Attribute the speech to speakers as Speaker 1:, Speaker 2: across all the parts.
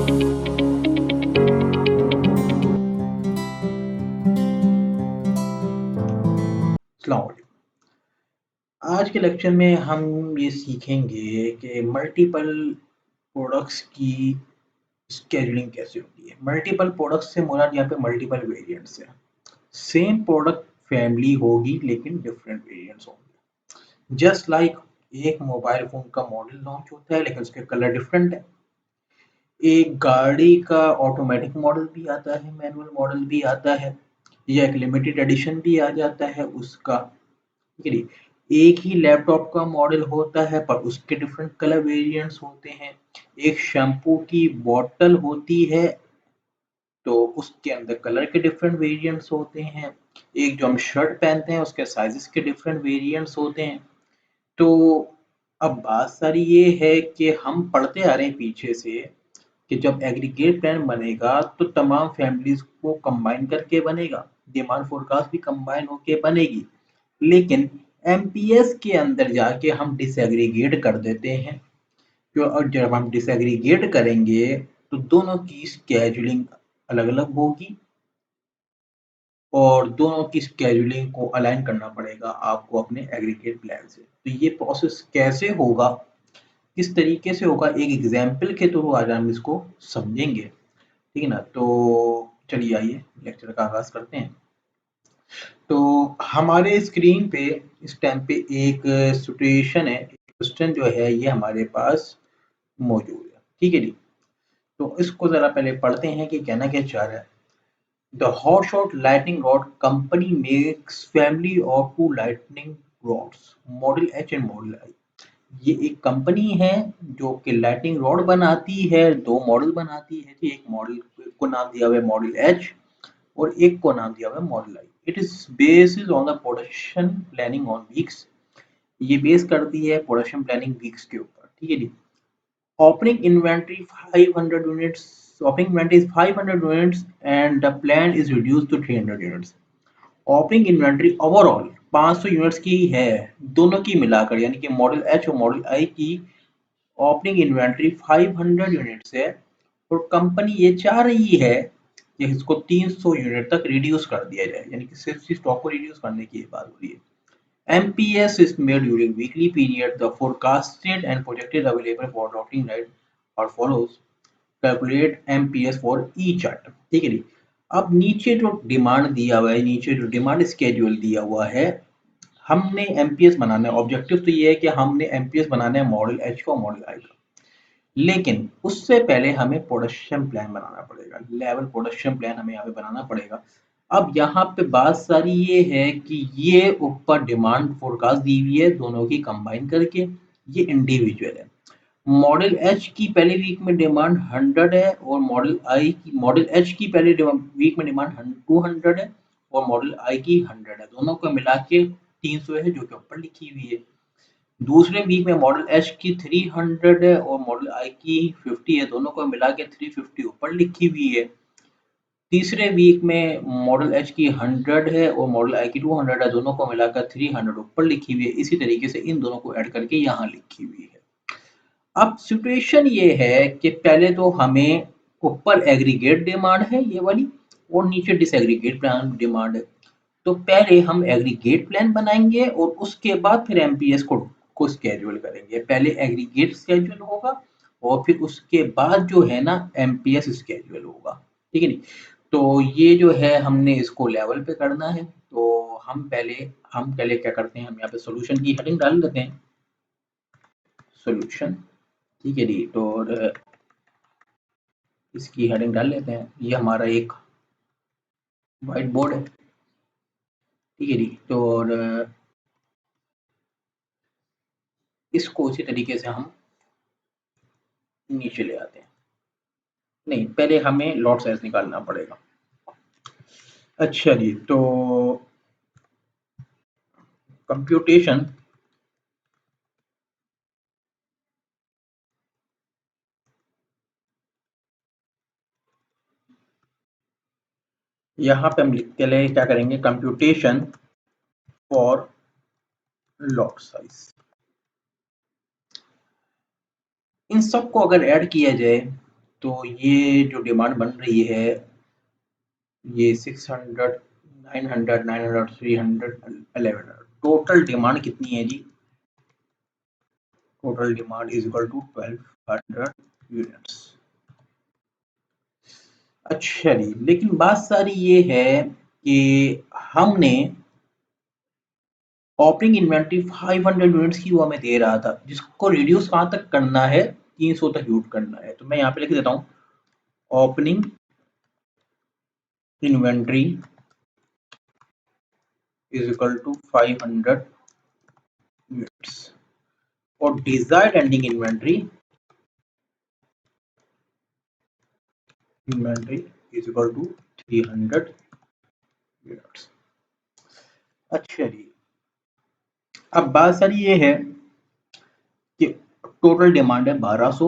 Speaker 1: अस्सलाम वालेकुम। आज के लेक्चर में हम ये सीखेंगे कि मल्टीपल प्रोडक्ट्स की स्केड्यूलिंग कैसे होती है। मल्टीपल प्रोडक्ट्स से मुराद यहाँ पे मल्टीपल वेरिएंट्स है। सेम प्रोडक्ट फैमिली होगी लेकिन डिफरेंट वेरिएंट्स होंगे। जस्ट लाइक एक मोबाइल फ़ोन का मॉडल लॉन्च होता है लेकिन उसके कलर डिफरेंट है। एक गाड़ी का ऑटोमेटिक मॉडल भी आता है, मैनुअल मॉडल भी आता है, या एक लिमिटेड एडिशन भी आ जाता है उसका। ठीक है जी। एक ही लैपटॉप का मॉडल होता है पर उसके डिफरेंट कलर वेरिएंट्स होते हैं। एक शैम्पू की बॉटल होती है तो उसके अंदर कलर के डिफरेंट वेरिएंट्स होते हैं। एक जो हम शर्ट पहनते हैं उसके साइजेस के डिफरेंट वेरिएंट्स होते हैं। तो अब बात सारी ये है कि हम पढ़ते आ रहे हैं पीछे से कि जब एग्रीगेट प्लान बनेगा तो तमाम फैमिलीज को कंबाइन करके बनेगा, डिमांड फोरकास्ट भी कंबाइन होके बनेगी। लेकिन एमपीएस के अंदर जाके हम डिसएग्रीगेट कर देते हैं। और जब हम डिसएग्रीगेट करेंगे तो दोनों की स्केड्यूलिंग अलग अलग होगी और दोनों की स्केड्यूलिंग को अलाइन करना पड़ेगा आपको अपने एग्रीगेट प्लान से। तो ये प्रोसेस कैसे होगा, किस तरीके से होगा, एक एग्जाम्पल के थ्रू आज हम इसको समझेंगे। ठीक है ना। तो चलिए आइए लेक्चर का आगाज करते हैं। तो हमारे स्क्रीन पे इस टाइम पे एक सिचुएशन है, क्वेश्चन जो है ये हमारे पास मौजूद है। ठीक है जी। तो इसको जरा पहले पढ़ते हैं कि कहना क्या चाह रहा है। The hot shot lightning rod company makes family of two lightning rods, model H and model I. ये एक कंपनी है जो कि लाइटनिंग रॉड बनाती है, दो मॉडल बनाती है जी। एक मॉडल को नाम दिया हुआ है मॉडल एच और एक को नाम दिया हुआ है model I. It is based on the production planning on weeks. ये बेस करती है प्रोडक्शन प्लानिंग वीक्स के ऊपर। ठीक है जी। Opening inventory 500 units, opening inventory is 500 units and the plan is reduced to 300 units. Opening inventory overall 500 units की है, दोनों की मिलाकर, यानी कि मॉडल एच और मॉडल आई की ओपनिंग इन्वेंटरी 500 यूनिट्स है और कंपनी ये चाह रही है कि इसको 300 यूनिट तक रिड्यूस कर दिया जाए, यानी कि सिर्फ स्टॉक को रिड्यूस करने की बात हो रही है। MPS is made during weekly period. The forecasted and projected available for routing right or follows. Calculate MPS for each chart. ठीक है जी। अब नीचे जो डिमांड दिया हुआ है, नीचे जो डिमांड स्केड्यूल दिया हुआ है, हमने एमपीएस बनाना है। ऑब्जेक्टिव तो ये है कि हमने एमपीएस बनाना है मॉडल एच का और मॉडल आई का। लेकिन उससे पहले हमें प्रोडक्शन प्लान बनाना पड़ेगा, लेवल प्रोडक्शन प्लान हमें यहाँ पे बनाना पड़ेगा। अब यहाँ पे बात सारी ये है कि ये ऊपर डिमांड फोरकास्ट दी हुई है दोनों की कंबाइन करके, ये इंडिविजुअल है। मॉडल एच की पहले वीक में डिमांड 100 है और मॉडल एच की पहले वीक में डिमांड 200 है और मॉडल आई की 100 है। दोनों को मिला के 300 है जो कि ऊपर लिखी हुई है। दूसरे वीक में मॉडल एच की 300 है और मॉडल आई की 50 है, दोनों को मिला के 350 ऊपर लिखी हुई है। तीसरे वीक में मॉडल एच की 100 है और मॉडल आई की 200 है, दोनों को मिलाकर 300 ऊपर लिखी हुई है। इसी तरीके से इन दोनों को ऐड करके यहाँ लिखी हुई है। अब सिचुएशन ये है कि पहले तो हमें ऊपर एग्रीगेट डिमांड है ये वाली और नीचे डिसएग्रीगेट प्लान डिमांड है। तो पहले हम एग्रीगेट प्लान बनाएंगे और उसके बाद फिर एमपीएस को स्केड्यूल करेंगे। पहले एग्रीगेट स्केड्यूल होगा और फिर उसके बाद जो है ना एमपीएस स्केड्यूल होगा। ठीक है नहीं। तो ये जो है हमने इसको लेवल पे करना है। तो हम पहले क्या करते हैं, हम यहाँ पे सोल्यूशन की हेडिंग डाल देते हैं, सोल्यूशन। ठीक है जी। तो इसकी हेडिंग डाल लेते हैं। ये हमारा एक व्हाइट बोर्ड है। ठीक है जी। तो इसको उसी तरीके से हम नीचे ले आते हैं। नहीं, पहले हमें लॉट साइज निकालना पड़ेगा। अच्छा जी। तो कंप्यूटेशन यहाँ पे हम लिखते ले क्या करेंगे, कंप्यूटेशन फॉर लॉट साइज। इन सबको अगर ऐड किया जाए तो ये जो डिमांड बन रही है ये 600, 900, 900, 300, 1100, टोटल डिमांड कितनी है जी? Total demand is equal to 1200 units. अच्छा जी, लेकिन बात सारी ये है कि हमने ओपनिंग इन्वेंट्री 500 यूनिट्स की वो हमें दे रहा था, जिसको रिड्यूस कहाँ तक करना है? 300 तक यूज करना है। तो मैं यहाँ पे लिख देता हूँ opening inventory is equal to 500 units और desired ending inventory is equal to 300 units. अच्छा जी, अब बात सारी ये है कि टोटल डिमांड है 1200,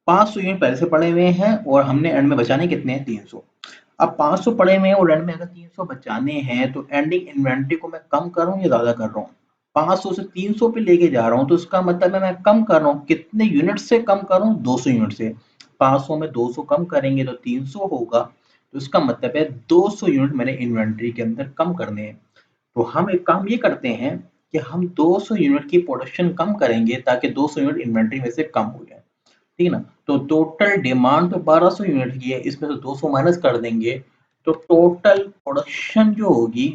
Speaker 1: 500 यूनिट पहले से पड़े हुए हैं और हमने एंड में बचाने कितने हैं? 300। अब 500 पड़े हुए हैं और एंड में अगर 300 बचाने हैं तो एंडिंग इन्वेंट्री को मैं कम कर रहा हूँ या ज्यादा कर रहा हूँ? 500 से 300 पे लेके जा रहा हूँ, तो इसका मतलब है मैं कम कर रहा हूँ। कितने यूनिट से कम कर रहा हूँ? 200 यूनिट से। 500 में 200 कम करेंगे तो 300 होगा, तो इसका मतलब है 200 यूनिट मैंने इन्वेंट्री के अंदर कम करने हैं। तो हम एक काम ये करते हैं कि हम 200 यूनिट की प्रोडक्शन कम करेंगे ताकि 200 यूनिट इन्वेंट्री में से कम हो जाए। ठीक है ना? तो टोटल डिमांड तो 1200 यूनिट की है, इसमें से 200 माइनस कर देंगे तो टोटल प्रोडक्शन जो होगी,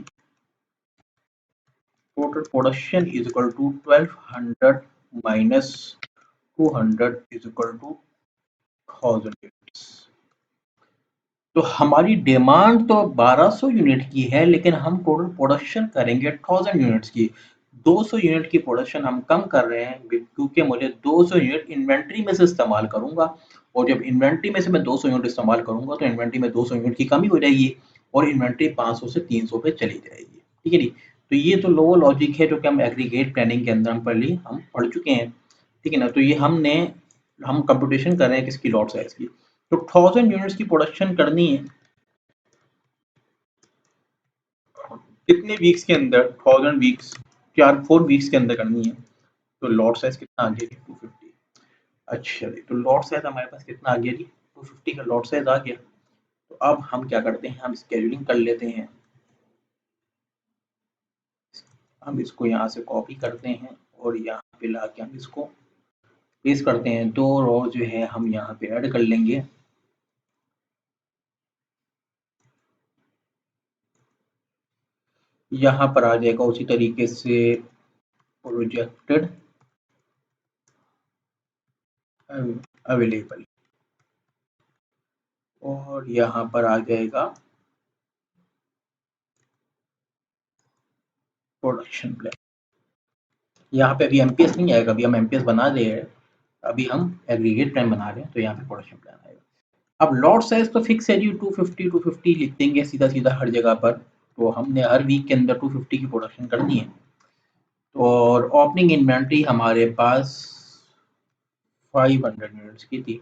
Speaker 1: total production is equal to 1200 minus 200 is equal to 1000 units. तो हमारी डिमांड तो 1200 यूनिट की है, लेकिन हम टोटल प्रोडक्शन करेंगे 1000 यूनिट्स की। 200 यूनिट की प्रोडक्शन हम कम कर रहे हैं क्योंकि मुझे 200 यूनिट इन्वेंट्री में से इस्तेमाल करूंगा, और जब इन्वेंट्री में से मैं 200 यूनिट इस्तेमाल करूंगा तो इन्वेंट्री में 200 यूनिट की कमी हो जाएगी और इन्वेंट्री 500 से 300 पे चली जाएगी। ठीक है जी? तो ये तो लो लॉजिक है जो कि हम एग्रीगेट प्लानिंग के अंदर हम पढ़ चुके हैं। ठीक है ना? तो ये हम कंप्यूटेशन कर रहे हैं किसकी? लॉट साइज की। तो 1000 यूनिट्स की प्रोडक्शन करनी है कितने वीक्स के अंदर? 1000 वीक्स, 4 वीक्स के अंदर करनी है। तो लॉट साइज कितना आ गया जी? 250। अच्छा जी, तो लॉट साइज हमारे पास कितना आ गया जी? 250 का लॉट साइज आ गया। तो अब हम क्या करते हैं, हम स्केड्यूलिंग कर लेते हैं। हम इसको यहाँ से कॉपी करते हैं और यहाँ पे लाके हम इसको पेस्ट करते हैं। दो रो जो है हम यहाँ पे ऐड कर लेंगे। यहाँ पर आ जाएगा उसी तरीके से प्रोजेक्टेड अवेलेबल, और यहाँ पर आ जाएगा प्रोडक्शन प्लान। यहाँ पे अभी एमपीएस नहीं आएगा, अभी हम एमपीएस बना रहे हैं, अभी हम एग्रीगेट प्लान बना रहे हैं, तो यहाँ पे प्रोडक्शन प्लान आएगा। अब लॉट साइज तो फिक्स है जी, 250 लिख देंगे सीधा सीधा हर जगह पर। तो हमने हर वीक के अंदर 250 की प्रोडक्शन करनी है। तो और ओपनिंग इन्वेंट्री हमारे पास 500 यूनिट्स की थी।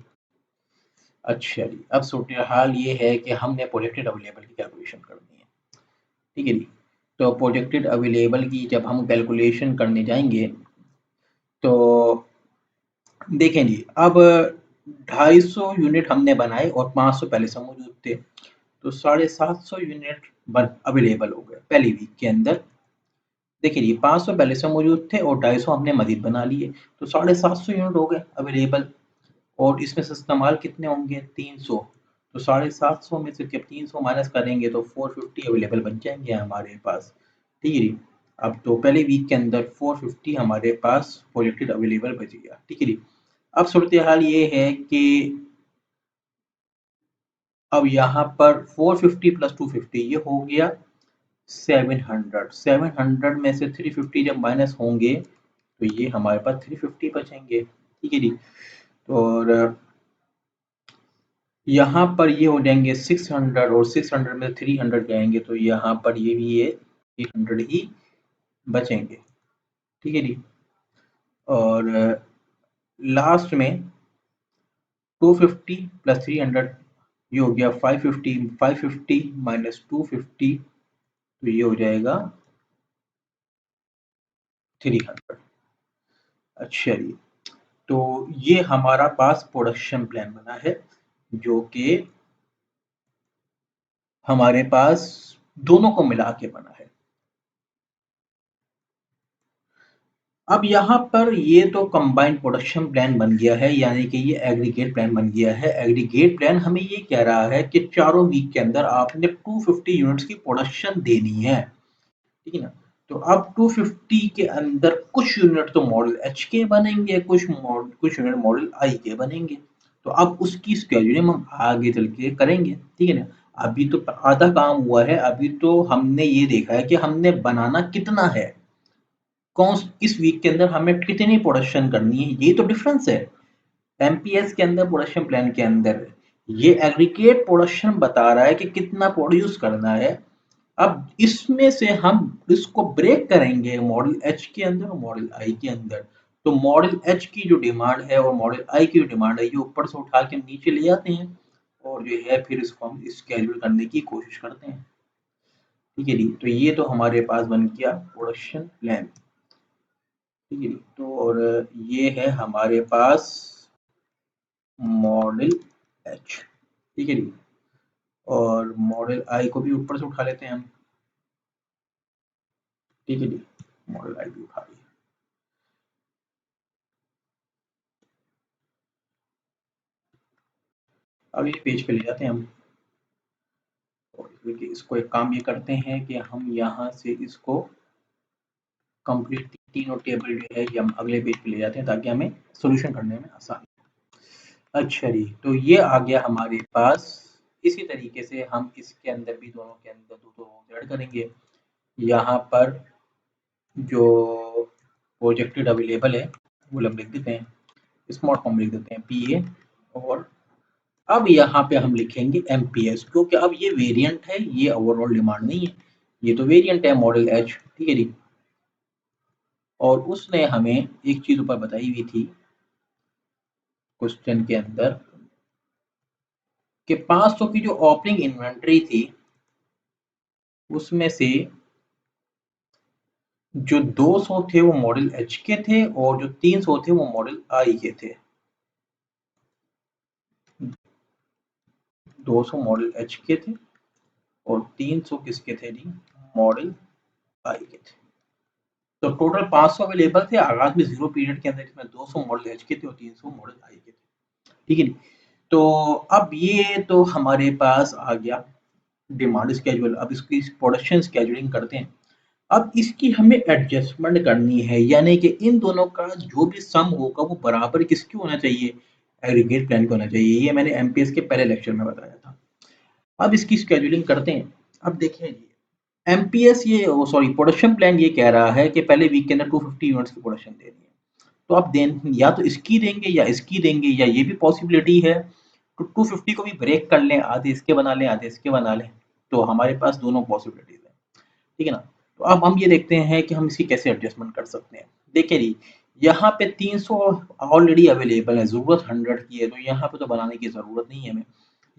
Speaker 1: अच्छा जी, अब सूरत हाल ये है कि हमने प्रोजेक्टेड अवेलेबल की कैलकुलेशन करनी है। ठीक है जी? तो प्रोजेक्टेड अवेलेबल की जब हम कैलकुलेशन करने जाएंगे तो देखें जी, अब 250 यूनिट हमने बनाए और 500 पहले से मौजूद थे, तो 750 यूनिट अवेलेबल हो गए पहली वीक के अंदर। देखिए जी, 500 पहले से मौजूद थे और 250 हमने मजीद बना लिए, तो 750 यूनिट हो गए अवेलेबल। और इसमें से इस्तेमाल कितने होंगे? 300। तो 750 में से जब 300 माइनस करेंगे तो 450 अवेलेबल बच जाएंगे हमारे पास। ठीक है जी? अब तो पहले वीक के अंदर 450 हमारे पास प्रोजेक्टेड अवेलेबल बच गया। ठीक है जी? अब सूरत हाल ये है कि अब यहाँ पर 450 प्लस 250 ये हो गया 700। 700 में से 350 जब माइनस होंगे तो ये हमारे पास 350 बचेंगे। ठीक है जी? और यहाँ पर ये हो जाएंगे 600 और 600 में 300 जाएंगे तो यहाँ पर ये भी ये 300 ही बचेंगे। ठीक है जी? और लास्ट में 250 प्लस 300 ये हो गया 550। 550 माइनस 250 तो ये हो जाएगा 300। अच्छा जी, तो ये हमारा पास प्रोडक्शन प्लान बना है। जो कि हमारे पास दोनों को मिला के बना है। अब यहाँ पर ये तो कंबाइंड प्रोडक्शन प्लान बन गया है, यानी कि ये एग्रीगेट प्लान बन गया है। एग्रीगेट प्लान हमें ये कह रहा है कि चारों वीक के अंदर आपने 250 यूनिट्स की प्रोडक्शन देनी है, ठीक है ना। तो अब 250 के अंदर कुछ यूनिट तो मॉडल एच के बनेंगे, कुछ यूनिट मॉडल आई के बनेंगे। तो अब उसकी स्केड्यूलिंग हम आगे चल के करेंगे, ठीक है ना। अभी तो आधा काम हुआ है, अभी तो हमने ये देखा है कि हमने बनाना कितना है, कौन किस वीक के अंदर हमें कितनी प्रोडक्शन करनी है, ये तो डिफरेंस है। एमपीएस के अंदर प्रोडक्शन प्लान के अंदर ये एग्रीगेट प्रोडक्शन बता रहा है कि कितना प्रोड्यूस करना है। अब इसमें से हम इसको ब्रेक करेंगे मॉडल एच के अंदर और मॉडल आई के अंदर। तो मॉडल एच की जो डिमांड है और मॉडल आई की जो डिमांड है, ये ऊपर से उठा के हम नीचे ले आते हैं और जो है फिर इसको हम स्केड्यूल करने की कोशिश करते हैं, ठीक है जी। तो ये तो हमारे पास बन गया प्रोडक्शन प्लान, ठीक है जी। तो और ये है हमारे पास मॉडल एच, ठीक है जी। और मॉडल आई को भी ऊपर से उठा लेते हैं हम, ठीक है जी। मॉडल आई भी उठा लिया। अब ये पेज पे ले जाते हैं हम और देखिए इसको एक काम ये करते हैं कि हम यहाँ से इसको कंप्लीट तीनों टेबल जो है ये हम अगले पेज पे ले जाते हैं ताकि हमें सॉल्यूशन करने में आसानी हो। अच्छा जी, तो ये आ गया हमारे पास। इसी तरीके से हम इसके अंदर भी दोनों के अंदर दो दो ऐड करेंगे। यहाँ पर जो प्रोजेक्टेड अवेलेबल है वो हम लिख देते हैं, स्मॉल फॉर्म लिख देते हैं पी ए। और अब यहाँ पे हम लिखेंगे एमपीएस, क्योंकि अब ये वेरिएंट है, ये ओवरऑल डिमांड नहीं है, ये तो वेरिएंट है मॉडल एच, ठीक है जी। और उसने हमें एक चीज ऊपर बताई हुई थी क्वेश्चन के अंदर कि 500 की जो ओपनिंग इन्वेंट्री थी उसमें से जो 200 थे वो मॉडल एच के थे और जो 300 थे वो मॉडल आई के थे। 200 मॉडल एच के थे और 300 किसके थे जी, मॉडल आई के थे। तो टोटल 500 अवेलेबल थे आगाज में जीरो पीरियड के अंदर, जिसमें 200 मॉडल एच के थे और 300 मॉडल आई के थे, ठीक है। तो अब ये तो हमारे पास आ गया डिमांड स्केड्यूल। अब इसकी प्रोडक्शन स्केड्यूलिंग करते हैं। अब इसकी हमें एडजस्टमेंट करनी है, यानी कि इन दोनों का जो भी सम होगा वो बराबर किसकी होना चाहिए, एग्रीगेट प्लान का होना चाहिए। ये मैंने एमपीएस के पहले लेक्चर में बताया था। अब इसकी स्केड्यूलिंग करते हैं। अब देखें एमपीएस ये सॉरी प्रोडक्शन प्लान ये कह रहा है कि पहले वीक के अंदर 250 यूनिट्स की प्रोडक्शन देनी है। तो आप दें या तो इसकी देंगे या इसकी देंगे, या ये भी पॉसिबिलिटी है तो 250 को भी ब्रेक कर लें, आधे इसके बना लें आधे इसके बना लें। तो हमारे पास दोनों पॉसिबिलिटीज है, ठीक है ना। तो अब हम ये देखते हैं कि हम इसकी कैसे एडजस्टमेंट कर सकते हैं। देखिए जी, यहाँ पे 300 ऑलरेडी अवेलेबल है, जरूरत 100 की है, तो यहाँ पे तो बनाने की जरूरत नहीं है हमें।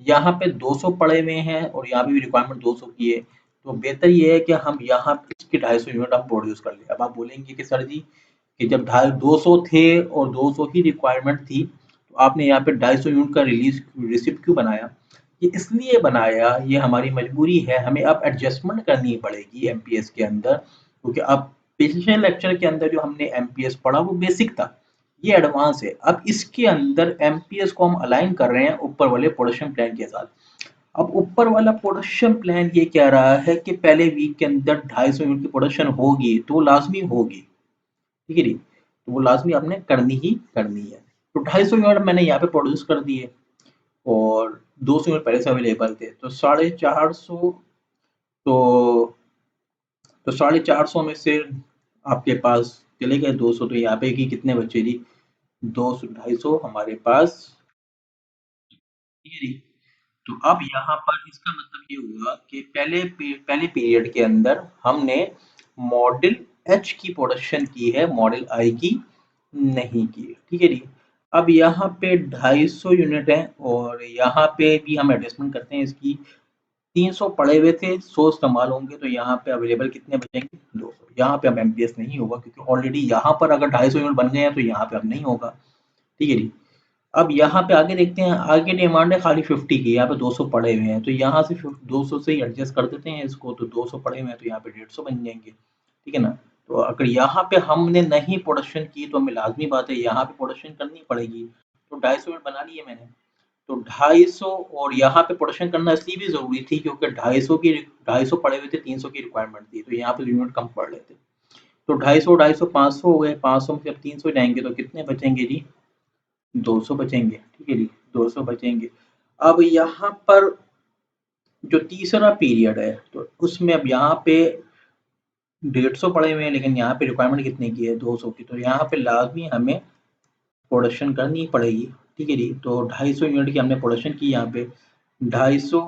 Speaker 1: यहाँ पे 200 पड़े हुए हैं और यहाँ पे भी रिक्वायरमेंट 200 की है। तो बेहतर ये है कि हम यहाँ पे इसके 250 यूनिट हम प्रोड्यूस कर लें। अब आप बोलेंगे कि सर जी कि जब 250 थे और 200 ही रिक्वायरमेंट थी तो आपने यहाँ पे 250 यूनिट का रिलीज रिसिप्ट क्यों बनाया। ये इसलिए बनाया, ये हमारी मजबूरी है, हमें अब एडजस्टमेंट करनी पड़ेगी एमपीएस के अंदर, क्योंकि अब पिछले लेक्चर के अंदर जो हमने एमपीएस पढ़ा वो बेसिक था, ये एडवांस है। अब इसके अंदर एमपीएस को हम अलाइन कर रहे हैं ऊपर वाले प्रोडक्शन प्लान के साथ। अब ऊपर वाला प्रोडक्शन प्लान ये कह रहा है कि पहले वीक के अंदर 250 यूनिट की प्रोडक्शन होगी, तो वो लाजमी होगी, ठीक है जी। तो वो लाजमी आपने करनी ही करनी है। तो 250 यूनिट मैंने यहाँ पे प्रोड्यूस कर दिए और 200 यूनिट पहले से अवेलेबल थे, तो 450। तो 450 में से आपके पास चले गए 200, तो यहाँ पे की कितने बचे जी, 200 250 हमारे पास, ठीक है जी। तो अब यहाँ पर इसका मतलब ये हुआ कि पहले पीरियड के अंदर हमने मॉडल एच की प्रोडक्शन की है, मॉडल आई की नहीं की है, ठीक है जी। अब यहाँ पे 250 यूनिट है और यहाँ पे भी हम एडजस्टमेंट करते हैं इसकी। 300 पड़े हुए थे, 100 इस्तेमाल होंगे, तो यहाँ पे अवेलेबल कितने बचेंगे, 200। यहाँ पे अब एमपीएस नहीं होगा क्योंकि ऑलरेडी यहाँ पर अगर 250 यूनिट बन गए हैं तो यहाँ पे अब नहीं होगा, ठीक है जी। अब यहाँ पे आगे देखते हैं, आगे डिमांड है खाली 50 की, यहाँ पे 200 पड़े हुए हैं, तो यहाँ से 200 से ही एडजस्ट कर देते हैं इसको, तो 200 पड़े हुए हैं तो यहाँ पे 150 बन जाएंगे, ठीक है ना। तो अगर यहाँ पे हमने नहीं प्रोडक्शन की तो हमें लाजमी बात है यहाँ पे प्रोडक्शन करनी पड़ेगी, तो 250 यूनिट बना लिए मैंने। तो 250 और यहाँ पे प्रोडक्शन करना इसलिए भी जरूरी थी क्योंकि 250 पड़े हुए थे, 300 की रिक्वायरमेंट थी, तो यहाँ पे यूनिट कम पड़ रहे थे। तो 250 500 हो गए, 500 में जब 300 जाएंगे तो कितने बचेंगे जी, 200 बचेंगे, ठीक है जी, 200 बचेंगे। अब यहाँ पर जो तीसरा पीरियड है तो उसमें अब यहाँ पे 150 पड़े हुए हैं, लेकिन यहाँ पे रिक्वायरमेंट कितने की है, 200 की, तो यहाँ पे लाजमी हमें प्रोडक्शन करनी पड़ेगी, ठीक है जी। तो 250 यूनिट की हमने प्रोडक्शन की यहाँ पे, 250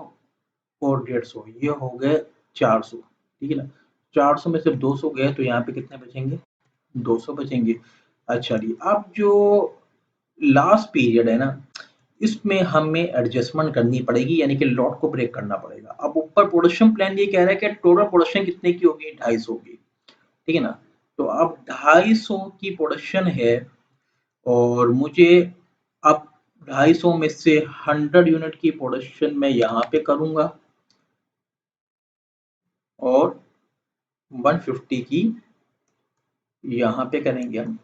Speaker 1: और 150 ये हो गए 400, ठीक है ना। 400 में से 200 गए तो यहाँ पे कितने बचेंगे, 200 बचेंगे। अच्छा जी, अब जो लास्ट पीरियड है ना, इसमें हमें एडजस्टमेंट करनी पड़ेगी, यानी कि लॉट को ब्रेक करना पड़ेगा। अब ऊपर प्रोडक्शन प्लान ये कह रहा है कि टोटल प्रोडक्शन कितने की होगी, 250 की, ठीक है ना। तो अब 250 की प्रोडक्शन है और मुझे अब 250 में से 100 यूनिट की प्रोडक्शन मैं यहाँ पे करूंगा और 150 की यहाँ पे करेंगे हम,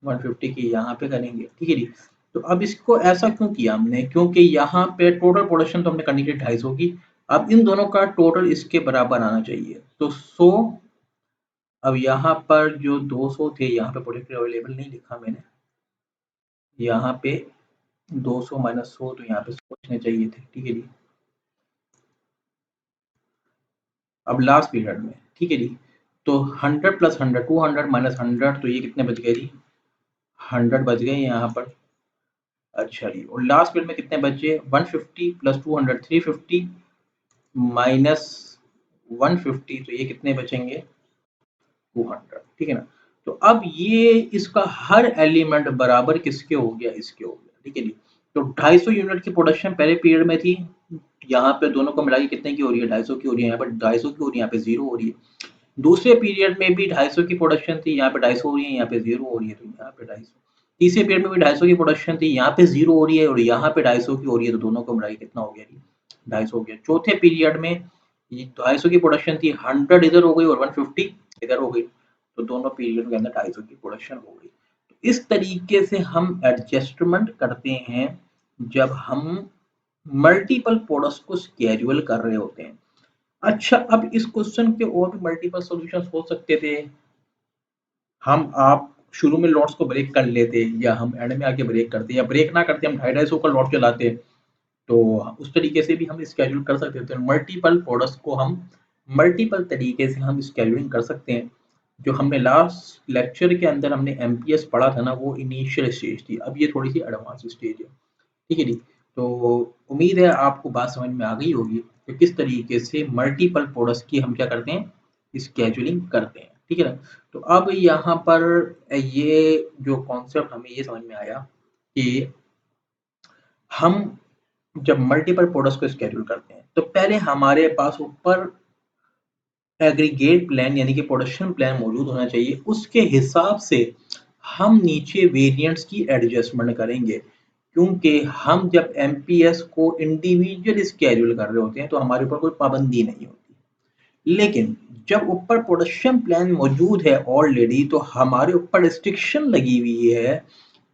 Speaker 1: 150 की यहाँ पे करेंगे, ठीक है जी। तो अब इसको ऐसा क्यों किया हमने, क्योंकि यहाँ पे टोटल प्रोडक्शन तो हमने करनी थी 250 की, अब इन दोनों का टोटल इसके बराबर आना चाहिए, तो 100। अब यहाँ पर जो 200 थे, यहाँ पे प्रोडक्ट अवेलेबल नहीं लिखा मैंने, यहाँ पे 200 माइनस 100 तो यहाँ पे सोचने चाहिए थे, ठीक है जी। अब लास्ट पीरियड में, ठीक है जी, तो 100 प्लस 100 200 माइनस 100 तो ये कितने बच गए जी, 100 बच गए यहाँ पर। अच्छा जी, और लास्ट पीरियड में कितने बचे, 150 प्लस 200 350 माइनस 150 तो ये कितने बचेंगे, 200, ठीक है ना। तो अब ये इसका हर एलिमेंट बराबर किसके हो गया, इसके हो गया, ठीक है जी। तो 250 यूनिट की प्रोडक्शन पहले पीरियड में थी, यहाँ पे दोनों को मिला के कितने की हो रही है, 250 की हो रही है, यहाँ पर 250 की हो रही है, यहाँ पे 0 हो रही है। दूसरे पीरियड में भी 250 की प्रोडक्शन थी, यहाँ पे 250 हो रही है, यहाँ पे 0 हो रही है, तो यहाँ पे 250। तीसरे पीरियड में भी 250 की प्रोडक्शन थी, यहाँ पे 0 हो रही है और यहाँ पे 250 की हो रही है, तो दोनों को मिला के कितना हो गया जी, 250 हो गया। चौथे पीरियड में ये 250 की प्रोडक्शन थी, 100 इधर हो गई और 150 इधर हो गई, तो दोनों पीरियड के अंदर 250 की प्रोडक्शन हो गई। तो इस तरीके से हम एडजस्टमेंट करते हैं जब हम मल्टीपल प्रोडक्ट्स को स्केड्यूल कर रहे होते हैं। अच्छा, अब इस क्वेश्चन के और भी मल्टीपल सॉल्यूशंस हो सकते थे, हम आप शुरू में लॉट्स को ब्रेक कर लेते या हम एंड में आके ब्रेक करते या ब्रेक ना करते, हम 250 का लॉट चलाते, तो उस तरीके से भी हम स्केड्यूल कर सकते थे। मल्टीपल प्रोडक्ट्स को हम मल्टीपल तरीके से हम स्केड्यूलिंग कर सकते हैं। जो हमने लास्ट लेक्चर के अंदर हमने एमपीएस पढ़ा था ना, वो इनिशियल स्टेज थी, अब ये थोड़ी सी एडवांस स्टेज है, ठीक है जी। तो उम्मीद है आपको बात समझ में आ गई होगी कि किस तरीके से मल्टीपल प्रोडक्ट्स की हम क्या करते हैं, स्केड्यूलिंग करते हैं, ठीक है ना। तो अब यहाँ पर ये जो कॉन्सेप्ट हमें ये समझ में आया कि हम जब मल्टीपल प्रोडक्ट्स को स्केड्यूल करते हैं तो पहले हमारे पास ऊपर एग्रीगेट प्लान यानी कि प्रोडक्शन प्लान मौजूद होना चाहिए, उसके हिसाब से हम नीचे वेरिएंट्स की एडजस्टमेंट करेंगे, क्योंकि हम जब एमपीएस को इंडिविजुअल स्केड्यूल कर रहे होते हैं तो हमारे ऊपर कोई पाबंदी नहीं होती, लेकिन जब ऊपर प्रोडक्शन प्लान मौजूद है ऑलरेडी तो हमारे ऊपर रिस्ट्रिक्शन लगी हुई है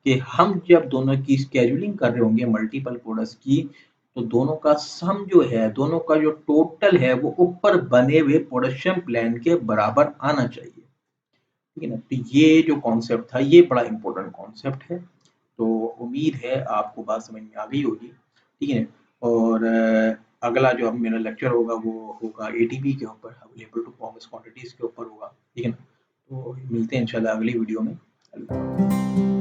Speaker 1: कि हम जब दोनों की स्केड्यूलिंग कर रहे होंगे मल्टीपल प्रोडक्ट्स की, तो दोनों का सम जो है, दोनों का जो टोटल है वो ऊपर बने हुए प्रोडक्शन प्लान के बराबर आना चाहिए, ठीक है ना। तो ये जो कॉन्सेप्ट था ये बड़ा इंपॉर्टेंट कॉन्सेप्ट है, तो उम्मीद है आपको बात समझ में आ गई होगी, ठीक है। और अगला जो अब मेरा लेक्चर होगा वो होगा एटीपी के ऊपर, अवेलेबल टू परफॉर्मेंस क्वांटिटीज के ऊपर होगा, ठीक है ना। तो मिलते हैं इंशाल्लाह अगली वीडियो में। अल्लाह।